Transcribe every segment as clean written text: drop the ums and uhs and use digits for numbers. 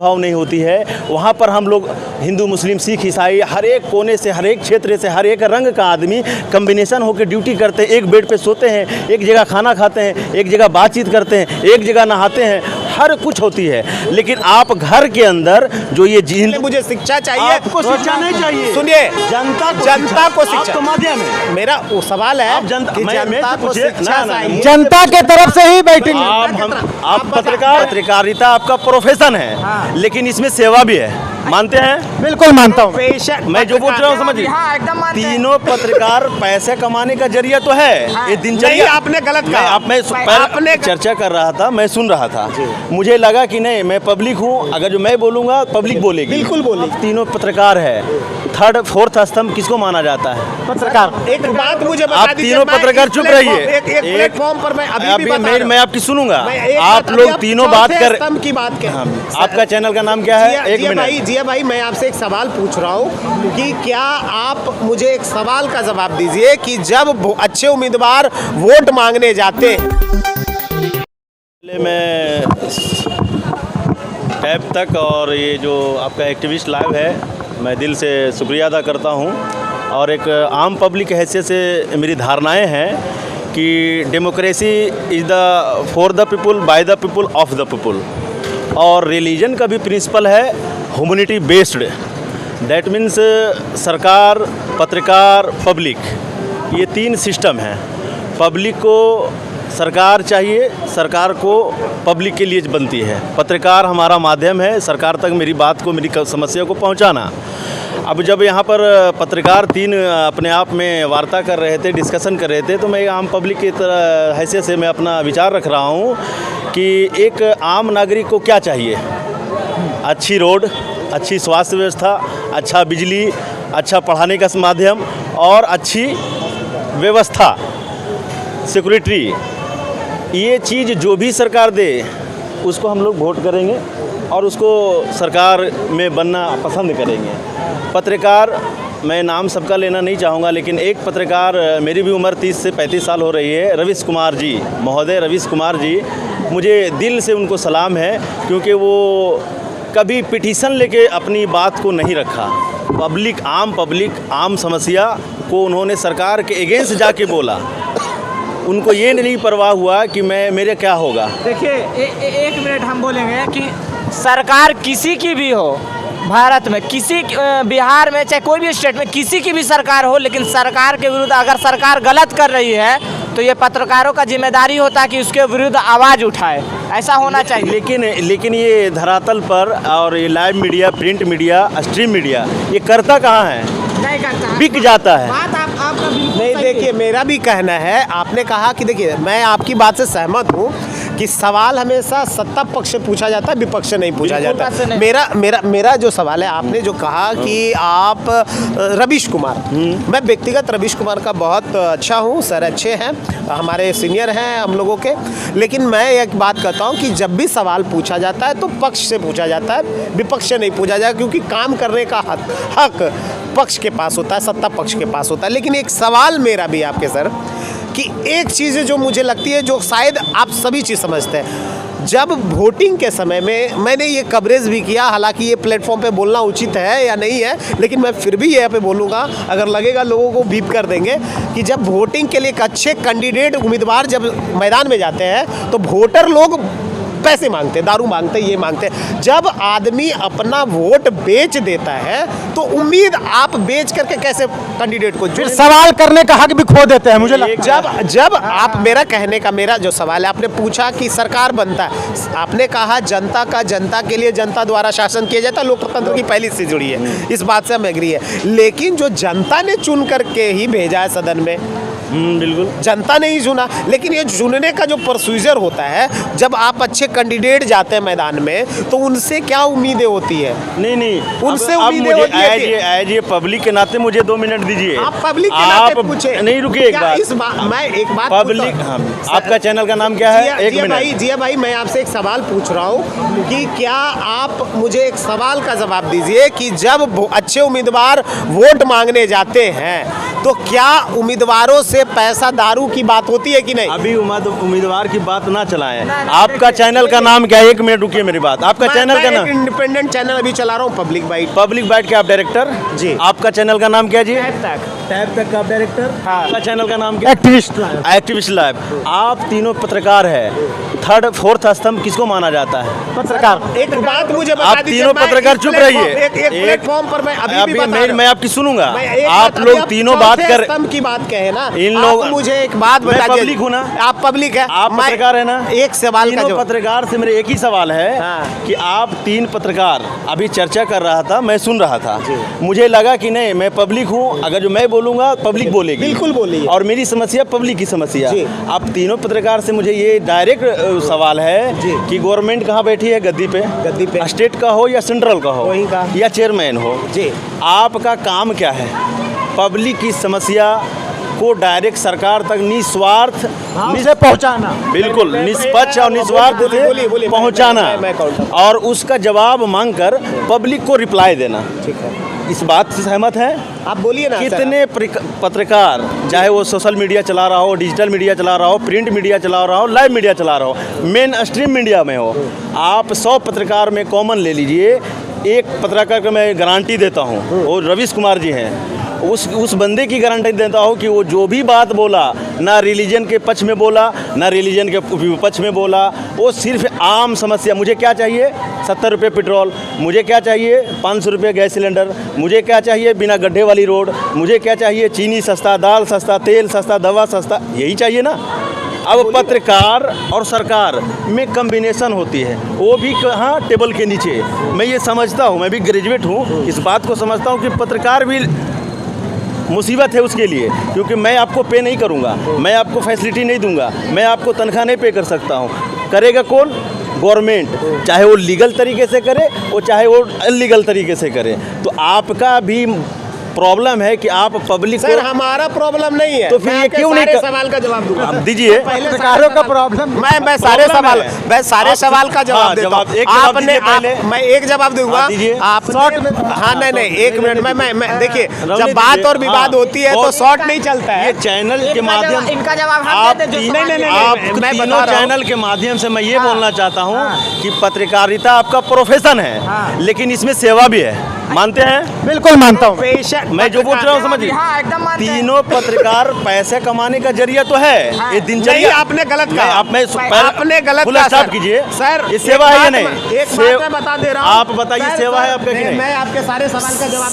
भाव नहीं होती है। वहाँ पर हम लोग हिंदू, मुस्लिम, सिख, ईसाई हर एक कोने से, हर एक क्षेत्र से, हर एक रंग का आदमी कम्बिनेशन होकर ड्यूटी करते हैं। एक बेड पे सोते हैं, एक जगह खाना खाते हैं, एक जगह बातचीत करते हैं, एक जगह नहाते हैं, हर कुछ होती है। लेकिन आप घर के अंदर जो ये मुझे शिक्षा चाहिए, आपको शिक्षा नहीं चाहिए। सुनिए, जनता को शिक्षा माध्यम है। मेरा वो सवाल है, जनता को शिक्षा चाहिए, जनता के तरफ से ही बैठेंगे। आप पत्रकारिता आपका प्रोफेशन है, लेकिन इसमें सेवा भी है। मानते हैं? बिल्कुल मानता हूँ। मैं जो बोल रहा हूँ समझिए। तीनों पत्रकार पैसे कमाने का जरिया तो है। ये दिनचर्या आपने गलत कहा। मैं चर्चा कर रहा था, मैं सुन रहा था, मुझे लगा कि नहीं, मैं पब्लिक हूँ, अगर जो मैं बोलूँगा पब्लिक बोलेगी। बिल्कुल बोलेगी। तीनों पत्रकार है। थर्ड फोर्थ स्तंभ किसको माना जाता है? पत्रकार। एक बात मुझे बता आप तीनों पत्रकार चुप रहिए। एक प्लेटफॉर्म पर मैं आपकी सुनूंगा। आप लोग तीनों बात कर, की बात कर। आपका चैनल का नाम क्या है? एक मिनट जिया भाई, मैं आपसे एक सवाल पूछ रहा हूँ कि क्या आप मुझे एक सवाल का जवाब दीजिए कि जब अच्छे उम्मीदवार वोट मांगने जाते मैं टैब तक और ये जो आपका एक्टिविस्ट लाइव है, मैं दिल से शुक्रिया अदा करता हूँ। और एक आम पब्लिक हैसियत से मेरी धारणाएं हैं कि democracy is the for the people, by the people, of the people. और रिलीजन का भी प्रिंसिपल है ह्यूमैनिटी बेस्ड। दैट मीन्स सरकार, पत्रकार, पब्लिक, ये तीन सिस्टम हैं। पब्लिक को सरकार चाहिए, सरकार को पब्लिक के लिए बनती है। पत्रकार हमारा माध्यम है सरकार तक मेरी बात को, मेरी समस्या को पहुंचाना। अब जब यहाँ पर पत्रकार तीन अपने आप में वार्ता कर रहे थे, डिस्कशन कर रहे थे, तो मैं आम पब्लिक की तरह हैसियत से मैं अपना विचार रख रहा हूँ कि एक आम नागरिक को क्या चाहिए। अच्छी रोड, अच्छी स्वास्थ्य व्यवस्था, अच्छा बिजली, अच्छा पढ़ाने का माध्यम और अच्छी व्यवस्था, सिक्योरिटी। ये चीज़ जो भी सरकार दे उसको हम लोग वोट करेंगे और उसको सरकार में बनना पसंद करेंगे। पत्रकार, मैं नाम सबका लेना नहीं चाहूँगा, लेकिन एक पत्रकार, मेरी भी उम्र 30 से 35 साल हो रही है, रवीश कुमार जी, महोदय रवीश कुमार जी, मुझे दिल से उनको सलाम है, क्योंकि वो कभी पिटीशन लेके अपनी बात को नहीं रखा। पब्लिक, आम समस्या को उन्होंने सरकार के अगेंस्ट जाके बोला। उनको ये नहीं परवाह हुआ कि मेरे क्या होगा। देखिए, एक मिनट हम बोलेंगे कि सरकार किसी की भी हो, भारत में किसी, बिहार में, चाहे कोई भी स्टेट में किसी की भी सरकार हो, लेकिन सरकार के विरुद्ध अगर सरकार गलत कर रही है तो ये पत्रकारों का जिम्मेदारी होता है कि उसके विरुद्ध आवाज़ उठाए। ऐसा होना चाहिए। लेकिन ये धरातल पर और ये live media, print media, stream media, ये करता कहाँ है? नहीं करता, बिक जाता है। बात आपका नहीं। देखिए, मेरा भी कहना है, आपने कहा कि देखिए, मैं आपकी बात से सहमत हूँ कि सवाल हमेशा सत्ता पक्ष से पूछा जाता है, विपक्ष से नहीं पूछा जाता। मेरा जो सवाल है, आपने जो कहा कि आप रवीश कुमार, मैं व्यक्तिगत रवीश कुमार का बहुत अच्छा हूँ, सर अच्छे हैं, हमारे सीनियर हैं हम लोगों के। लेकिन मैं एक बात कहता हूँ कि जब भी सवाल पूछा जाता है तो पक्ष से पूछा जाता है, विपक्ष से नहीं पूछा जाता, क्योंकि काम करने का हक पक्ष के पास होता है, सत्ता पक्ष के पास होता है। लेकिन एक सवाल मेरा भी आपके सर कि एक चीज़ जो मुझे लगती है, जो शायद आप सभी चीज़ समझते हैं, जब वोटिंग के समय में मैंने ये कवरेज भी किया, हालांकि ये प्लेटफॉर्म पे बोलना उचित है या नहीं है, लेकिन मैं फिर भी यहाँ पे बोलूँगा, अगर लगेगा लोगों को बीप कर देंगे, कि जब वोटिंग के लिए एक अच्छे कैंडिडेट उम्मीदवार जब मैदान में जाते हैं तो वोटर लोग पैसे मांगते, दारू मांगते, ये मांगते। जब आदमी अपना वोट बेच देता है तो उम्मीद आप बेच करके कैसे कैंडिडेट को, फिर सवाल करने का हक भी खो देते हैं। मुझे जब आप, मेरा कहने का, मेरा जो सवाल है, आपने पूछा कि सरकार बनता है, आपने कहा जनता के लिए, जनता द्वारा शासन किया जाता है, लोकतंत्र की पहली से जुड़ी है, इस बात से हम एग्री है। लेकिन जो जनता ने चुन करके ही भेजा है सदन में, बिल्कुल जनता ने ही चुना, लेकिन ये चुनने का जो प्रोसीजर होता है, जब आप अच्छे कैंडिडेट जाते हैं मैदान में तो उनसे क्या उम्मीदें होती है? नहीं, उनसे उम्मीदें होती है। ये पब्लिक के नाते मुझे 2 मिनट दीजिए। आप पब्लिक के नाते पूछे। नहीं, रुकिए एक बात। मैं एक बात पब्लिक, आपका चैनल का नाम क्या है? एक मिनट। जिया भाई, मैं आपसे एक सवाल पूछ रहा हूँ कि क्या आप मुझे एक सवाल का जवाब दीजिए कि जब अच्छे उम्मीदवार वोट मांगने जाते हैं तो क्या उम्मीदवारों से से पैसा दारू की बात होती है कि नहीं? अभी उम्मीदवार की बात ना चलाएं। आपका चैनल का नाम क्या है? एक मिनट रुकिए मेरी बात। आपका चैनल का नाम? इंडिपेंडेंट चैनल अभी चला रहा हूँ, पब्लिक बाइट। पब्लिक बाइट के आप डायरेक्टर जी। आपका चैनल का नाम क्या जी? टैब तक का आप डायरेक्टर। हाँ। आपका चैनल का नाम क्या? Activist live. आप तीनों पत्रकार है, थर्ड फोर्थ स्तंभ किसको माना जाता है? पत्रकार। एक बात मुझे बता आप दीजिए, तीनों मैं पत्रकार इस चुप प्लेटफॉर्म- रहिए। एक प्लेटफॉर्म पर मैं अभी भी बता रहा हूं। मैं आपकी सुनूंगा। मैं एक आप बात- लोग अभी तीनों बात चौथे कर स्तंभ की बात कहे ना, इन आप लोग- मुझे एक बात मैं बता दीजिए। पब्लिक हूं ना? आप पब्लिक है, आप मैं- पत्रकार है ना? एक सवाल का तीनों जवाब। पत्रकार से मेरे एक ही सवाल है हाँ। कि आप तीन पत्रकार अभी चर्चा कर रहा था, मैं सुन रहा था, मुझे लगा कि नहीं मैं पब्लिक हूँ, अगर जो मैं बोलूंगा पब्लिक बोलेगी, बिल्कुल बोलिए। और मेरी समस्या पब्लिक की समस्या। जी। आप तीनों पत्रकार से मुझे ये डायरेक्ट सवाल है जी। कि गवर्नमेंट कहाँ बैठी है गद्दी पे? गद्दी पे। स्टेट का हो या सेंट्रल का हो वहीं का। या चेयरमैन हो, जी। आपका काम क्या है? पब्लिक की समस्या को डायरेक्ट सरकार तक निस्वार्थ उसे पहुंचाना। बिल्कुल निष्पक्ष और निस्वार्थ बोलिए, पहुंचाना मैं काउंटर। और उसका जवाब मांगकर पब्लिक को रिप्लाई देना। ठीक है, इस बात से सहमत है? आप बोलिए ना। कितने पत्रकार, चाहे वो सोशल मीडिया चला रहा हो, डिजिटल मीडिया चला रहा हो, प्रिंट मीडिया चला रहा हो, लाइव मीडिया चला रहा हो, मेन स्ट्रीम मीडिया में हो, आप 100 पत्रकार में कॉमन ले लीजिए, एक पत्रकार को मैं गारंटी देता हूँ, वो रवीश कुमार जी हैं, उस बंदे की गारंटी देता हूँ कि वो जो भी बात बोला, ना रिलीजन के पक्ष में बोला, ना रिलीजन के विपक्ष में बोला, वो सिर्फ आम समस्या। मुझे क्या चाहिए? 70 रुपये पेट्रोल। मुझे क्या चाहिए? 500 रुपये गैस सिलेंडर। मुझे क्या चाहिए? बिना गड्ढे वाली रोड। मुझे क्या चाहिए? चीनी सस्ता, दाल सस्ता, तेल सस्ता, दवा सस्ता। यही चाहिए ना। अब पत्रकार और सरकार में कम्बिनेशन होती है, वो भी कहाँ? टेबल के नीचे। मैं ये समझता हूँ, मैं भी ग्रेजुएट हूँ, इस बात को समझता हूँ कि पत्रकार भी मुसीबत है उसके लिए, क्योंकि मैं आपको पे नहीं करूँगा, मैं आपको फैसिलिटी नहीं दूंगा, मैं आपको तनख्वाह नहीं पे कर सकता हूँ। करेगा कौन? गवर्नमेंट, चाहे वो लीगल तरीके से करे और चाहे वो इलीगल तरीके से करे। तो आपका भी प्रॉब्लम है कि आप पब्लिक सर, हमारा प्रॉब्लम नहीं है। तो फिर मैं ये आपके क्यों नहीं सारे कर- सवाल का जवाब दूंगा। आप दीजिए। पत्रकारों का प्रॉब्लम मैं सारे प्रॉब्लम सवाल है। मैं सारे आप- सवाल का हाँ, जवाब देता जवाब- हूं। एक जवाब आपने दीजिए पहले। मैं एक जवाब दूंगा। हाँ, दीजिए। आप हाँ, नहीं एक मिनट, मैं देखिए, रवनीत जब बात दीजिए। और विवाद हाँ, होती है तो बहुत- शॉर्ट नहीं चलता है। ये चैनल के माध्यम इनका जवाब हम आप दे दें जो तीन- सवाल नहीं, आप मैं बता तीनों रहा हूं। चैनल के माध्यम से मैं ये हाँ। बोलना चाहता हूँ हाँ। कि पत्रकारिता आपका प्रोफेशन है, हाँ। लेकिन इसमें सेवा भी है। मानते हैं? बिल्कुल मानता हूँ। पेशेंट मैं जो बोल रहा हूँ समझिए। हाँ, एकदम मानते हैं। तीनों पत्रकार पैसे कमाने का जरिया तो है, हाँ। ये नहीं, दिनचर्या। आपने गलत कहा। आपने गलत फुल कहा, स्टॉप सर। कीजिए सर, ये सेवा है या नहीं? एक बात मैं बता दे रहा हूँ। आप बताइए, सर, सेवा है सर, आपका कि नहीं? मैं आपके सारे सवाल का जवाब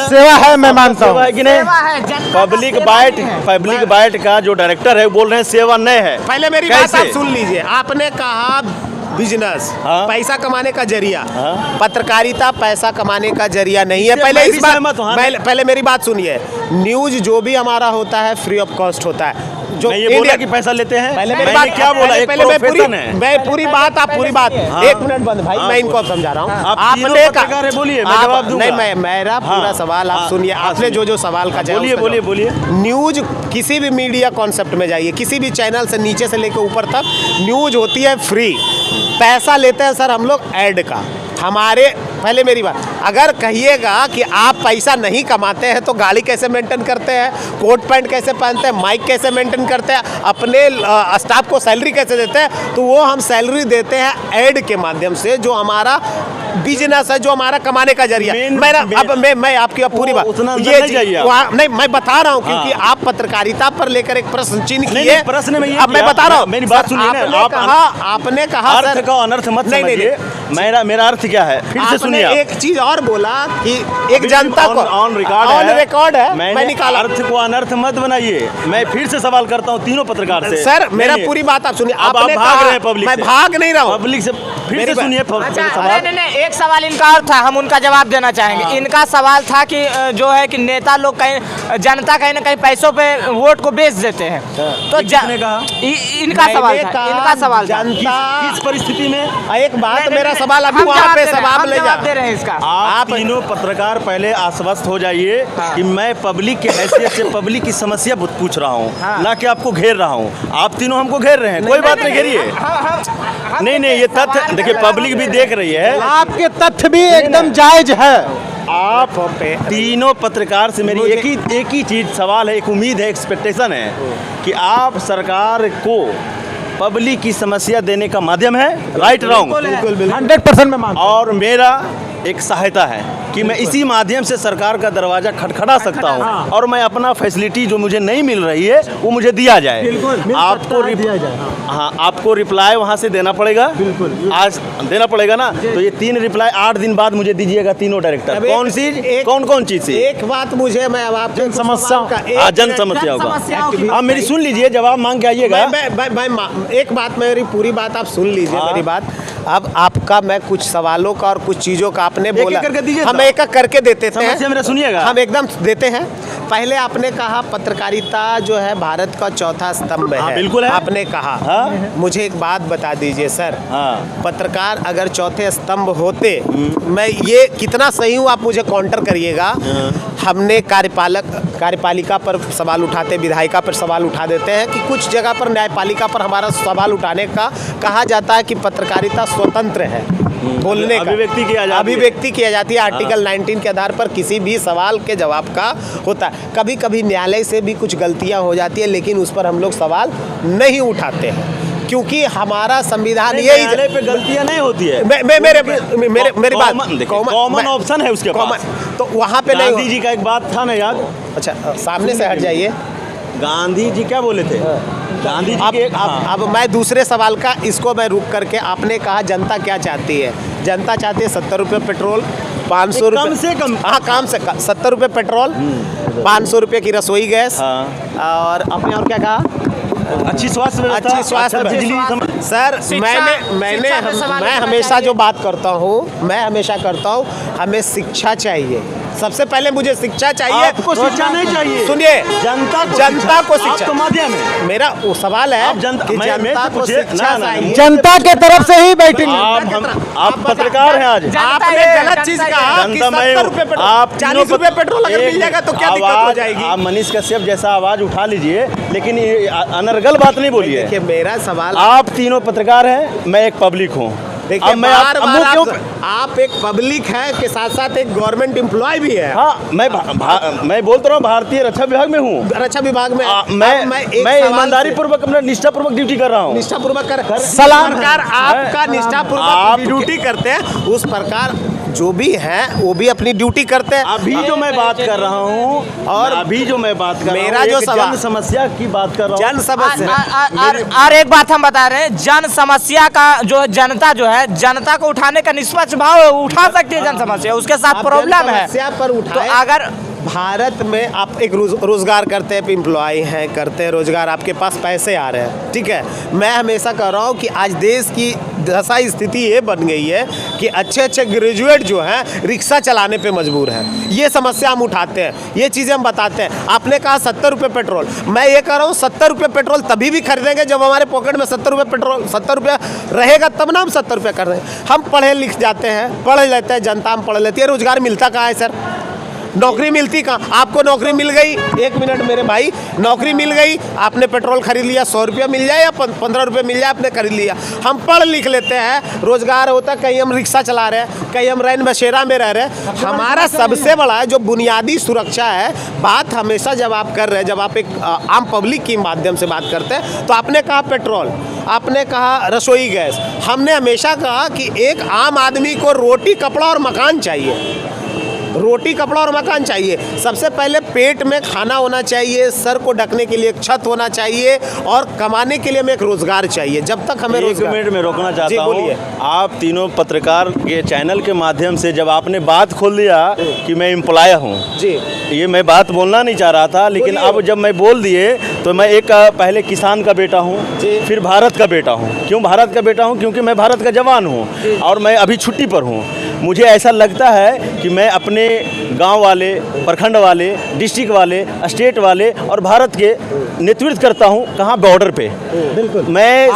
सेवा है, मैं मानता सेवा है कि नहीं? सेवा है, जनता का पब्लिक सेवा बाइट, नहीं है। पब्लिक बाइट का जो डायरेक्टर है वो बोल रहे हैं सेवा नहीं है। पहले मेरी बात कैसे? आप सुन लीजिए। आपने कहा बिजनेस, हाँ। पैसा कमाने का जरिया। हाँ। पत्रकारिता पैसा कमाने का जरिया नहीं है। इससे पहले मैं इस भी बात सहमत हूं, हाँ। पहले मेरी बात सुनिए। न्यूज जो भी हमारा होता है फ्री ऑफ कॉस्ट होता है। जो मैं ये बोला इंडिया- कि पैसा लेते हैं। पहले मेरी मैंने बात क्या बोला? एक पहले मैं प्रोफेशन है। पूरी बात आप पूरी बात हाँ। एक मिनट बंद भाई, हाँ, मैं इनको बोलिए। समझा रहा हूँ। आप तीनों पत्रकार हैं, बोलिए, मैं जवाब दूंगा। नहीं, मैं मेरा पूरा हाँ, सवाल आप हाँ, सुनिए। हाँ, आपने सुनिए। जो सवाल का जवाब बोलिए, उसका बोलिए, जवाब। बोलिए। न्यूज किसी भी मीडिया कॉन्सेप्ट में जाइए, किसी भी चैनल से नीचे से लेकर ऊपर तक न्यूज होती है फ्री। पैसा लेते हैं सर हम लोग ऐड का। हमारे पहले मेरी बात, अगर कहिएगा कि आप पैसा नहीं कमाते हैं तो गाड़ी कैसे मेंटेन करते हैं, कोट पैंट कैसे पहनते हैं, माइक कैसे मेंटेन करते हैं, अपने स्टाफ को सैलरी कैसे देते हैं, तो वो हम सैलरी देते हैं ऐड के माध्यम से, जो हमारा बिजनेस है, जो हमारा कमाने का जरिया। मैं आपकी अब पूरी बात उतना अंदर नहीं जाइए आप। नहीं, मैं बता रहा हूँ क्योंकि हाँ। आप पत्रकारिता पर लेकर एक प्रश्न चिन्ह नहीं, किए। नहीं, प्रश्न में ये अब मैं किया। बता रहा हूँ, मेरी बात सुनिए ना, आपने कहा अर्थ सर, का अनर्थ मत नहीं, नहीं, समझिए। मेरा अर्थ क्या है, फिर से आपने सुनिए आप। एक चीज और बोला कि एक अभी जनता को ऑन रिकॉर्ड ऑन रिकॉर्ड है, मैंने मैं निकाला। अर्थ को अनर्थ मत बनाइए। मैं फिर से सवाल करता हूँ तीनों पत्रकार से। सर, मेरा नहीं, पूरी बात आप सुनिए। अब आप आपने भाग कहा- रहे हैं पब्लिक मैं से। भाग नहीं रहा हूँ। पब्लिक से फिर मेरी से बात- सुनिए अच्छा, सवाल। नहीं, एक सवाल इनका और था, हम उनका जवाब देना चाहेंगे। हाँ। इनका सवाल था कि जो है कि नेता लोग कहीं जनता कहीं ना कहीं पैसों पे वोट को बेच देते हैं। तो किसने कहा? इनका सवाल मैंने था, कहा इनका सवाल था। जनता किस परिस्थिति में? एक बात, नहीं, मेरा नहीं, सवाल अभी हम वहाँ जवाब पे दे रहे हैं, सवाल हम ले जा। जवाब दे रहे हैं इसका। आप तीनों पत्रकार पहले आश्वस्त हो जाइए हाँ। कि मैं पब्लिक के हैसियत से पब्लिक की समस्या पूछ रहा हूँ, हाँ। ना कि आपको घेर रहा हूँ। आप तीनों हमको घेर रहे हैं, कोई बात नहीं, घेरिए। नहीं, ये तथ्य देखिए, पब्लिक भी देख रही है। आपके तथ्य भी एकदम जायज है, आप पे तीनों पत्रकार से मेरी एक ही चीज़ सवाल है, एक उम्मीद है, एक्सपेक्टेशन है कि आप सरकार को पब्लिक की समस्या देने का माध्यम है, राइट रॉन्ग, 100% मैं मानता हूं। और मेरा एक सहायता है कि मैं इसी माध्यम से सरकार का दरवाज़ा खटखटा सकता हूं और मैं अपना फैसिलिटी जो मुझे नहीं मिल रही है वो मुझे दिया जाए। आपको हाँ, आपको रिप्लाई वहां से देना पड़ेगा, आज देना पड़ेगा ना। तो ये 3 रिप्लाई 8 दिन बाद मुझे दीजिएगा, तीनों डायरेक्टर। कौन सी कौन चीज़ से? एक बात मुझे, मैं अब आपके समस्या का जन समस्याओं का आप मेरी सुन लीजिए, जवाब मांग के आइएगा। एक बात, मेरी पूरी बात आप सुन लीजिए मेरी बात। अब आपका मैं कुछ सवालों का और कुछ चीज़ों का आपने बोला, करके दीजिए, हम एक एक करके देते थे। समस्या मेरा सुनिएगा, हम एकदम देते हैं। पहले आपने कहा पत्रकारिता जो है भारत का चौथा स्तंभ है। बिल्कुल है। आपने कहा। हाँ? मुझे एक बात बता दीजिए सर, हाँ। पत्रकार अगर चौथे स्तंभ होते, मैं ये कितना सही हूँ आप मुझे काउंटर करिएगा। हमने कार्यपालिका पर सवाल उठाते, विधायिका पर सवाल उठा देते हैं कि कुछ जगह पर न्यायपालिका पर हमारा सवाल उठाने का कहा जाता है कि पत्रकारिता स्वतंत्र है, बोलने का, अभिव्यक्ति की आजादी आर्टिकल 19 के आधार पर किसी भी सवाल के जवाब का होता है। कभी कभी न्यायालय से भी कुछ गलतियां हो जाती है, लेकिन उस पर हम लोग सवाल नहीं उठाते हैं क्योंकि हमारा संविधान यही पे गलतियां नहीं होती है। मेरी बात कॉमन ऑप्शन है उसके पास, तो वहाँ पे नहीं। गांधी जी का एक बात था ना याद। अच्छा, सामने से हट जाइए। गांधी जी क्या बोले थे? गांधी जी अब मैं दूसरे सवाल का, इसको मैं रुक करके, आपने कहा जनता क्या चाहती है? जनता चाहती है 70 रुपये पेट्रोल, 500 रुपये कम से कम, हाँ काम से 70 रुपये पेट्रोल, 500 रुपये की रसोई गैस, और आपने और क्या कहा? अच्छी स्वास्थ्य बिजली। सर मैं हमेशा जो बात करता हूँ, मैं हमेशा करता हूँ, हमें शिक्षा चाहिए। सबसे पहले मुझे शिक्षा चाहिए। आपको शिक्षा नहीं चाहिए, सुनिए, जनता को शिक्षा तो माध्यम है। मेरा वो सवाल है कि जनता को शिक्षा चाहिए। जनता के तरफ से ही बैठेंगे। आप पत्रकार हैं आज, आपने गलत चीज कहा कि 70 रुपये पेट्रोल, 40 रुपये पेट्रोल अगर मिल जाएगा तो क्या दिक्कत हो जाएगी? आप मनीष कश्यप जैसा आवाज उठा लीजिए, लेकिन अनर्गल बात नहीं बोलिए। देखिए मेरा सवाल, आप तीनों पत्रकार हैं, मैं एक पब्लिक हूँ। देखिए आप एक पब्लिक है के साथ साथ एक गवर्नमेंट एम्प्लॉय भी है। हाँ, मैं बोलता हूँ भारतीय रक्षा विभाग में हूँ। रक्षा विभाग में मैं ईमानदारी पूर्वक, अपना निष्ठापूर्वक ड्यूटी कर रहा हूँ। निष्ठापूर्वक सलाम प्रकार आपका निष्ठापूर्वक आप ड्यूटी करते हैं, उस प्रकार जो भी हैं वो भी अपनी ड्यूटी करते हैं। अभी जो मैं बात कर रहा हूँ, और अभी जो मैं बात कर मेरा जो सवाल, जन समस्या की बात कर रहा हूँ, जन समस्या। और एक बात हम बता रहे हैं, जन समस्या का जो जनता जो है, जनता को उठाने का निष्पक्ष भाव उठा सकती है जन समस्या, उसके साथ प्रॉब्लम है पर तो अगर भारत में आप एक रोजगार करते हैं, एम्प्लॉय हैं, करते हैं रोजगार, आपके पास पैसे आ रहे हैं, ठीक है। मैं हमेशा कह रहा हूँ कि आज देश की दशा स्थिति ये बन गई है कि अच्छे अच्छे ग्रेजुएट जो हैं रिक्शा चलाने पे मजबूर हैं। ये समस्या हम उठाते हैं, ये चीज़ें हम बताते हैं। आपने कहा 70 रुपये पेट्रोल, मैं ये कह रहा हूँ 70 रुपये पेट्रोल तभी भी खरीदेंगे जब हमारे पॉकेट में 70 रुपये पेट्रोल 70 रुपये रहेगा, तब ना हम 70 रुपये कर रहे हैं। हम पढ़े लिख जाते हैं, पढ़ लेते हैं, जनता हम पढ़ लेती है, रोजगार मिलता कहाँ है सर? नौकरी मिलती कहाँ? आपको नौकरी मिल गई, 1 मिनट मेरे भाई, नौकरी मिल गई, आपने पेट्रोल खरीद लिया, 100 रुपया मिल जाए या 15 रुपये मिल जाए, आपने खरीद लिया। हम पढ़ लिख लेते हैं, रोजगार होता है, कहीं हम रिक्शा चला रहे हैं, कहीं हम रैन बसेरा में रह रहे हैं। हमारा सबसे बड़ा जो बुनियादी सुरक्षा है, बात हमेशा जब आप कर रहे हैं, जब आप एक आम पब्लिक के माध्यम से बात करते हैं, तो आपने कहा पेट्रोल, आपने कहा रसोई गैस, हमने हमेशा कहा कि एक आम आदमी को रोटी कपड़ा और मकान चाहिए, रोटी कपड़ा और मकान चाहिए। सबसे पहले पेट में खाना होना चाहिए, सर को ढकने के लिए एक छत होना चाहिए, और कमाने के लिए हमें एक रोजगार चाहिए। जब तक हमें एक मिनट में रोकना चाहता हूँ, आप तीनों पत्रकार के चैनल के माध्यम से जब आपने बात खोल दिया कि मैं एम्प्लॉय हूँ जी, ये मैं बात बोलना नहीं चाह रहा था, लेकिन अब जब मैं बोल दिए तो मैं एक पहले किसान का बेटा हूँ, फिर भारत का बेटा हूँ। क्यों भारत का बेटा हूँ? क्योंकि मैं भारत का जवान हूँ और मैं अभी छुट्टी पर हूँ। मुझे ऐसा लगता है कि मैं अपने गांव वाले, प्रखंड वाले, डिस्ट्रिक्ट वाले, स्टेट वाले और भारत के नेतृत्व करता हूं। कहाँ? बॉर्डर पे। बिल्कुल। मैं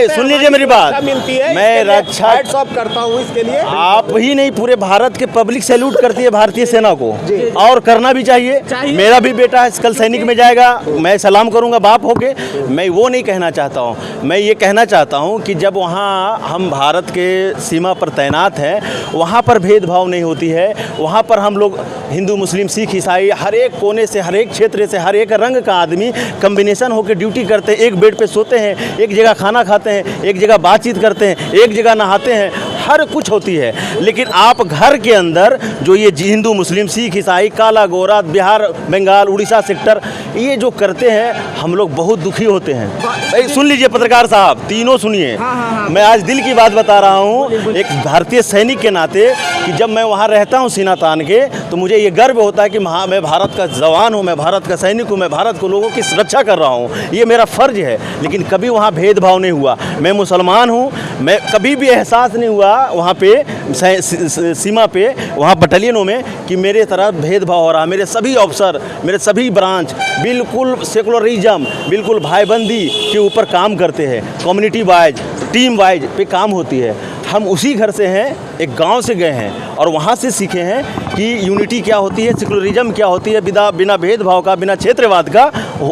सुन लीजिए मेरी बात, मैं रक्षा करता हूं, इसके लिए आप ही नहीं पूरे भारत के पब्लिक सैल्यूट करती है भारतीय सेना को, और करना भी चाहिए। मेरा भी बेटा है, कल सैनिक में जाएगा, मैं सलाम करूंगा बाप होके। मैं वो नहीं कहना चाहता हूँ, मैं ये कहना चाहता हूँ कि जब वहाँ हम भारत के सीमा पर तैनात हैं वहाँ पर भेदभाव नहीं होती है। वहाँ पर हम लोग हिंदू, मुस्लिम, सिख, ईसाई हर एक कोने से, हर एक क्षेत्र से, हर एक रंग का आदमी कम्बिनेशन होकर ड्यूटी करते हैं। एक बेड पे सोते हैं, एक जगह खाना खाते हैं, एक जगह बातचीत करते हैं, एक जगह नहाते हैं, हर कुछ होती है। लेकिन आप घर के अंदर जो ये हिंदू, मुस्लिम, सिख, ईसाई, काला गोरा, बिहार, बंगाल, उड़ीसा सेक्टर ये जो करते हैं, हम लोग बहुत दुखी होते हैं। भाई सुन लीजिए पत्रकार साहब, तीनों सुनिए। मैं आज दिल की बात बता रहा हूँ एक भारतीय सैनिक के नाते कि जब मैं वहाँ रहता हूँ सीना तान के, तो मुझे ये गर्व होता है कि मैं भारत का जवान हूँ, मैं भारत का सैनिक हूँ, मैं भारत को लोगों की रक्षा कर रहा हूँ, ये मेरा फ़र्ज है। लेकिन कभी वहाँ भेदभाव नहीं हुआ। मैं मुसलमान हूँ, मैं कभी भी एहसास नहीं हुआ वहाँ पे सीमा पे, वहाँ बटालियनों में कि मेरे तरफ भेदभाव हो रहा। मेरे सभी अफसर, मेरे सभी ब्रांच बिल्कुल सेकुलरिज्म, बिल्कुल भाईबंदी के ऊपर काम करते हैं। कम्युनिटी वाइज, टीम वाइज पे काम होती है। हम उसी घर से हैं, एक गांव से गए हैं और वहाँ से सीखे हैं कि यूनिटी क्या होती है, सेकुलरिज्म क्या होती है, बिना भेदभाव का, बिना क्षेत्रवाद का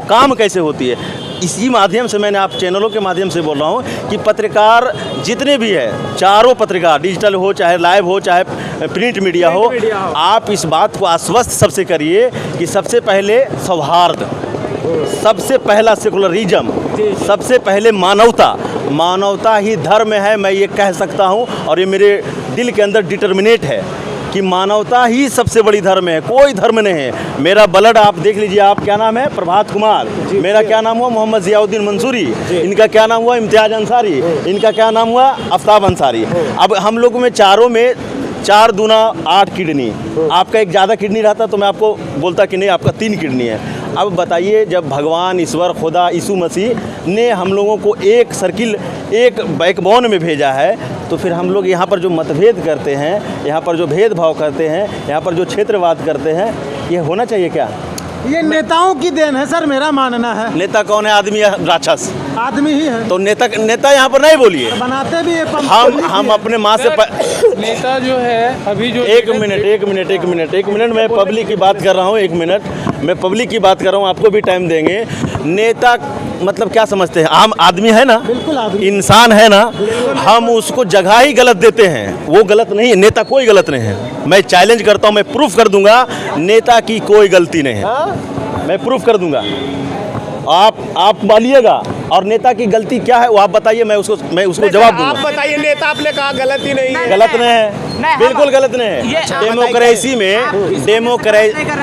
काम कैसे होती है। इसी माध्यम से मैंने आप चैनलों के माध्यम से बोल रहा हूँ कि पत्रकार जितने भी हैं, चारों पत्रकार, डिजिटल हो चाहे लाइव हो चाहे प्रिंट मीडिया हो, आप इस बात को आश्वस्त सबसे करिए कि सबसे पहले सौहार्द, सबसे पहला सेकुलरिज्म, सबसे पहले मानवता ही धर्म है। मैं ये कह सकता हूँ और ये मेरे दिल के अंदर डिटर्मिनेट है कि मानवता ही सबसे बड़ी धर्म है, कोई धर्म नहीं है। मेरा ब्लड आप देख लीजिए। आप क्या नाम है? प्रभात कुमार। मेरा क्या नाम हुआ? मोहम्मद जियाउद्दीन मंसूरी। इनका क्या नाम हुआ? इम्तियाज अंसारी। इनका क्या नाम हुआ? आफ्ताब अंसारी। अब हम लोगों में चारों में 4 दूना 8 किडनी। आपका एक ज़्यादा किडनी रहता तो मैं आपको बोलता कि नहीं आपका 3 किडनी है। अब बताइए, जब भगवान, ईश्वर, खुदा, यीशु मसीह ने हम लोगों को एक सर्किल, एक बैकबोन में भेजा है, तो फिर हम लोग यहाँ पर जो मतभेद करते हैं, यहाँ पर जो भेदभाव करते हैं, यहाँ पर जो क्षेत्रवाद करते हैं, ये होना चाहिए क्या? ये नेताओं की देन है सर, मेरा मानना है। नेता कौन है? आदमी या राक्षस? आदमी ही है। तो नेता यहाँ पर नहीं बोलिए। बनाते भी है हम अपने माँ से नेता जो है अभी जो एक मिनट मैं पब्लिक की बात कर रहा हूँ। 1 मिनट मैं पब्लिक की बात कर रहा हूँ, आपको भी टाइम देंगे। नेता मतलब क्या समझते हैं? आम आदमी है ना, बिल्कुल आदमी, इंसान है ना, हम उसको जगह ही गलत देते हैं। वो गलत नहीं है, नेता कोई गलत नहीं है। मैं चैलेंज करता हूँ, मैं प्रूफ कर दूंगा नेता की कोई गलती नहीं है। मैं प्रूफ कर दूंगा, आप बोलिएगा। और नेता की गलती क्या है वो आप बताइए, मैं उसको जवाब दूंगा। आप बताइए, नेता आपने कहा गलती नहीं है। गलत नहीं है, बिल्कुल गलत नहीं है। डेमोक्रेसी में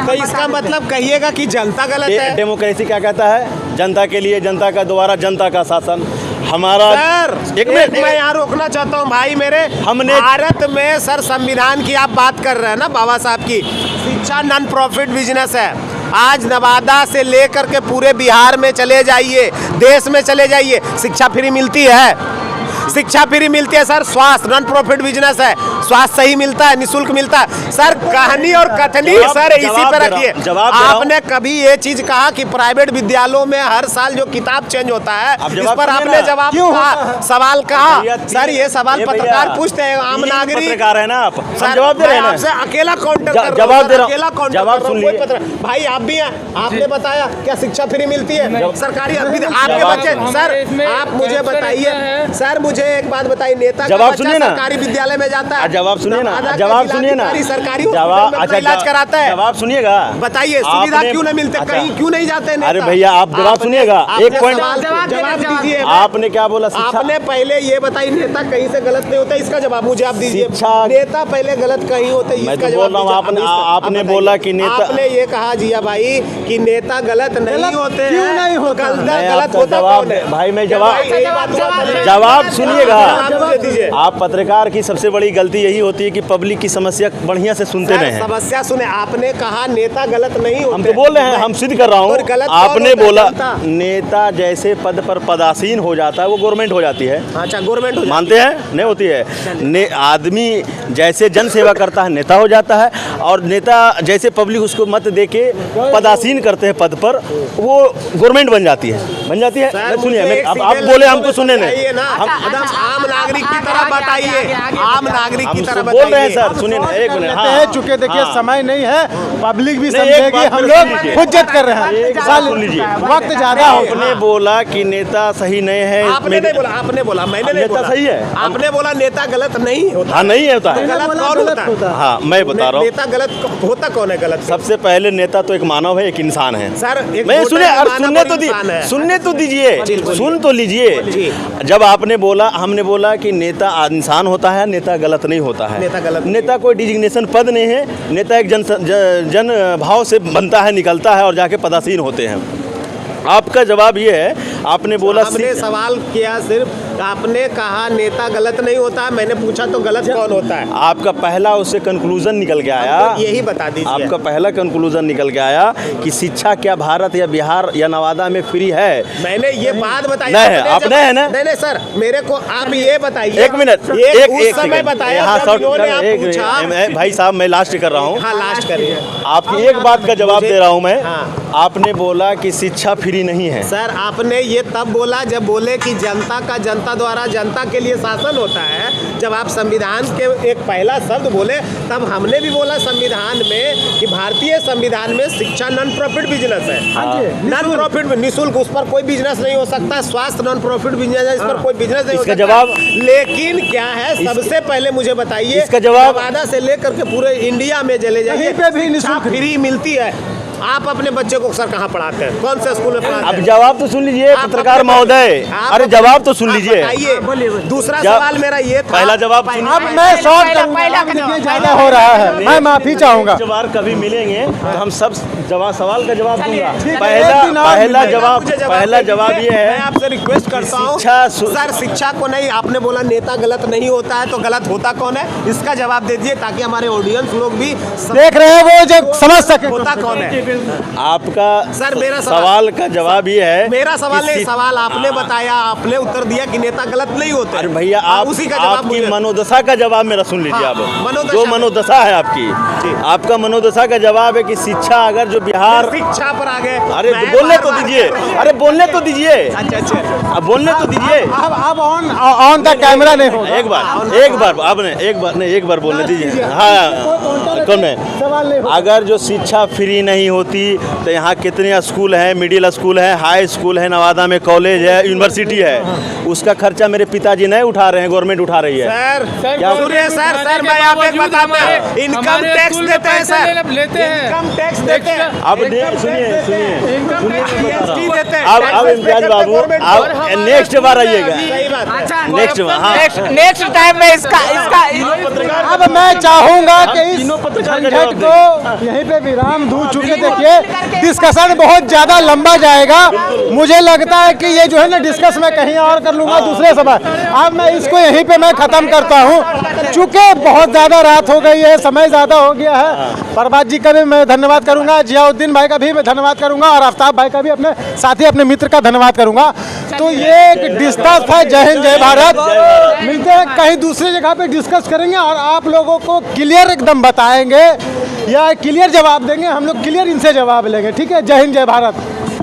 तो इसका मतलब कहिएगा कि जनता गलत है। डेमोक्रेसी क्या कहता है? जनता के लिए, जनता का द्वारा, जनता का शासन। हमारा सर एक मिनट मैं यहाँ रोकना चाहता हूँ भाई मेरे। हमने भारत में सर संविधान की आप बात कर रहे हैं ना, बाबा साहब की, शिक्षा नॉन प्रॉफिट बिजनेस है। आज नवादा से लेकर के पूरे बिहार में चले जाइए, देश में चले जाइए, शिक्षा फ्री मिलती है। शिक्षा फ्री मिलती है सर। स्वास्थ्य नॉन प्रॉफिट बिजनेस है, स्वास्थ्य सही मिलता है, निःशुल्क मिलता है। सर कहानी और कथनी सर इसी पर रखिए। आपने कभी ये चीज कहा कि प्राइवेट विद्यालयों में हर साल जो किताब चेंज होता है, इस पर आपने जवाब कहा, सवाल कहा? सर ये सवाल पत्रकार पूछते हैं, आम नागरिक पत्रकार है ना आप, जवाब दे रहे हैं। आपसे अकेला काउंटर कर जवाब दे रहा हूं, अकेला काउंटर जवाब सुन लीजिए। भाई आप भी हैं, आपने बताया क्या शिक्षा फ्री मिलती है सरकारी? आपके बच्चे सर आप मुझे बताइए सर, मुझे एक बात बताइए, नेता का बच्चा सरकारी विद्यालय में जाता है, जवाब सुनिए ना, जवाब सुनिए ना, सरकारी इलाज कराता है, जवाब सुनिएगा। बताइए सुविधा क्यों नहीं मिलते, कहीं क्यों नहीं जाते? अरे भैया आप जवाब सुनिएगा, एक पॉइंट जवाब दीजिए। आपने क्या बोला? आपने पहले ये बताइए, नेता कहीं से गलत नहीं होता, इसका जवाब मुझे आप दीजिए। नेता पहले गलत कहीं होते, इसका जवाब आपने बोला कि नेता, आपने ये कहा जिया भाई कि नेता गलत नहीं होते, क्यों नहीं होता? गलत होता कौन है? भाई मैं जवाब सुनिएगा। आप पत्रकार की सबसे बड़ी गलती यही होती है कि पब्लिक की समस्या बढ़िया से सुनते नहीं हैं। समस्या सुने, आपने कहा नेता गलत नहीं होते। हम तो बोल रहे हैं, हम सिद्ध कर रहा हूँ। आपने बोला नेता जैसे पद पर पदासीन हो जाता है वो गवर्नमेंट हो जाती है। अच्छा गवर्नमेंट हो मानते हैं? नहीं होती है। आदमी जैसे जन सेवा करता है नेता हो जाता है, और नेता जैसे पब्लिक उसको मत दे के पदासीन करते हैं पद पर, वो गवर्नमेंट बन जाती है सुनिए आप बोले हमको सुने नहीं, हम आम नागरिक की तरह बताइए, आम नागरिक की तरह बोल रहे हैं सर, सुनिए ना एक मिनट। है चुके देखिए समय नहीं है, पब्लिक भी नहीं, एक समझेगी, बात हम मेरे लोग सुन लीजिए। हुज्जत कर रहे हैं, सुन लीजिए। वक्त ज्यादा हो आपने बोला कि नेता सही नहीं है, आपने नहीं बोला, आपने बोला, मैंने नहीं नेता बोला। सही है। आपने बोला नेता गलत नहीं होता। हाँ नहीं होता है, गलत कौन होता है? हाँ मैं बता रहा हूँ। नेता गलत होता कौन है? गलत सबसे पहले नेता तो एक मानव है, एक इंसान है सर, एक मैं वोटर सुने और मानव सुनने और तो इंसान है। सुनने तो दीजिए, बोलिए। सुन तो लीजिए। जब आपने बोला, हमने बोला कि नेता इंसान होता है, नेता गलत नहीं होता है। नेता गलत नहीं। नेता कोई डिजिग्नेशन पद नहीं है, नेता एक जन भाव से बनता है, निकलता है और जाके पदासीन होते हैं। आपका जवाब ये है, आपने बोला हमने सवाल किया, सिर्फ आपने कहा नेता गलत नहीं होता, मैंने पूछा तो गलत कौन होता है? आपका पहला उससे कंक्लूजन निकल के आया, हमको यही बता दीजिए। आपका पहला कंक्लूजन निकल के आया कि शिक्षा क्या भारत या बिहार या नवादा में फ्री है? मैंने ये बात बताई। नहीं है, आपने है ना? नहीं सर, मेरे को आप ये बताइए। एक मिनट, ये उस एक समय सेकंड। बताया हाँ, जब शॉर्ट इन्होंने आप एक पूछा। भाई साहब मैं लास्ट कर रहा हूँ। हाँ लास्ट करिए। आपकी एक बात का जवाब दे रहा हूँ मैं। हाँ। आपने बोला कि शिक्षा फ्री नहीं है। सर आपने ये तब बोला जब बोले कि जनता का जनता द्वारा जनता के लिए शासन होता है। जब आप संविधान के एक पहला शब्द बोले, तब हमने भी बोला संविधान में कि भारतीय संविधान में शिक्षा नॉन प्रॉफिट बिजनेस है। नॉन प्रॉफिट निःशुल्क, उस पर कोई बिजनेस नहीं हो सकता। स्वास्थ्य नॉन प्रॉफिट बिजनेस है, इस पर कोई बिजनेस नहीं हो इसका सकता। जवाब? लेकिन क्या है, सबसे पहले मुझे बताइए, इसका जवाब? नवादा से लेकर के पूरे इंडिया में चले जाइए, कहीं पे भी निःशुल्क फ्री मिलती है। आप अपने बच्चे को सर कहाँ पढ़ाते हैं? कौन से स्कूल में पढ़ाते अब हैं? जवाब तो सुन लीजिए आप पत्रकार अपने- महोदय, आप अरे अपने- जवाब तो सुन आप लीजिए। बताइए। दूसरा जब- सवाल मेरा ये था। पहला जवाब सुन- अब मैं शॉर्ट करूंगा, देखिए ज्यादा हो रहा है, मैं माफी चाहूंगा। जवाब कभी मिलेंगे तो हम सब सवाल का जवाब दूंगा। ठीक है, पहला एक दिन और पहला मिलेगा। जवाब मुझे पहला जवाब ये मैं है, आपसे रिक्वेस्ट करता हूँ सर, शिक्षा को नहीं, आपने बोला नेता गलत नहीं होता है, तो गलत होता कौन है? इसका जवाब दे दीजिए ताकि हमारे ऑडियंस लोग भी देख रहे हैं वो जो समझ सके। होता कौन है? आपका सर, मेरा सवाल का जवाब ये है, मेरा सवाल कि नहीं, सवाल आपने बताया, आपने उत्तर दिया कि नेता गलत नहीं होते। अरे भैया आप उसी का जवाब आपकी मुझे- मनोदशा का जवाब मेरा सुन लीजिए। हाँ, आप मनोदशा जो का- मनोदशा है आपकी, आपका मनोदशा का जवाब है कि शिक्षा अगर जो बिहार, शिक्षा पर आ गए। अरे मैं बोलने तो बार-बार- दीजिए, अरे बोलने तो दीजिए, अच्छा अब बोलने तो दीजिए। अब ऑन द कैमरा नहीं होगा। एक बार आपने एक बार बोलने दीजिए। हाँ कौन है? सवाल नहीं होगा। अगर जो शिक्षा फ्री नहीं होती तो यहाँ कितने स्कूल हैं, मिडिल स्कूल है, हाई स्कूल है, नवादा में कॉलेज है, यूनिवर्सिटी है, उसका खर्चा मेरे पिताजी नहीं उठा रहे हैं, गवर्नमेंट उठा रही है। सर क्या- सुनिए सर, मैं आप एक बताता हूँ, इनकम टैक्स देते हैं सर, लेते हैं, इनकम टैक्स देते हैं, अब सुनिए इनकम टैक्स जीएसटी देते हैं। अब इम्तियाज बाबू आप नेक्स्ट बार आइएगा। सही बात है। अच्छा नेक्स्ट हाँ नेक्स्ट टाइम में इसका अब मैं चाहूंगा कि इस तीनों पत्रकार का झंझट जवाब को यहीं पे विराम दूं, चूंकि देखिए डिस्कशन बहुत ज्यादा लंबा जाएगा। मुझे लगता है कि ये जो है ना डिस्कस मैं कहीं और कर लूंगा दूसरे समय। अब मैं इसको यहीं पे मैं खत्म करता हूं, चूंकि बहुत ज्यादा रात हो गई है, समय ज्यादा हो गया है। प्रभात जी का भी मैं धन्यवाद करूंगा, जियाउद्दीन भाई का भी मैं धन्यवाद करूंगा और आफ्ताब भाई का भी, अपने साथी अपने मित्र का धन्यवाद करूंगा। तो ये एक डिस्कस था। जय हिंद जय भारत। मिलते हैं कहीं दूसरी जगह पे डिस्कस करेंगे और आप लोगों को क्लियर एकदम बताएंगे या क्लियर जवाब देंगे। हम लोग क्लियर इनसे जवाब लेंगे। ठीक है, जय हिंद जय भारत।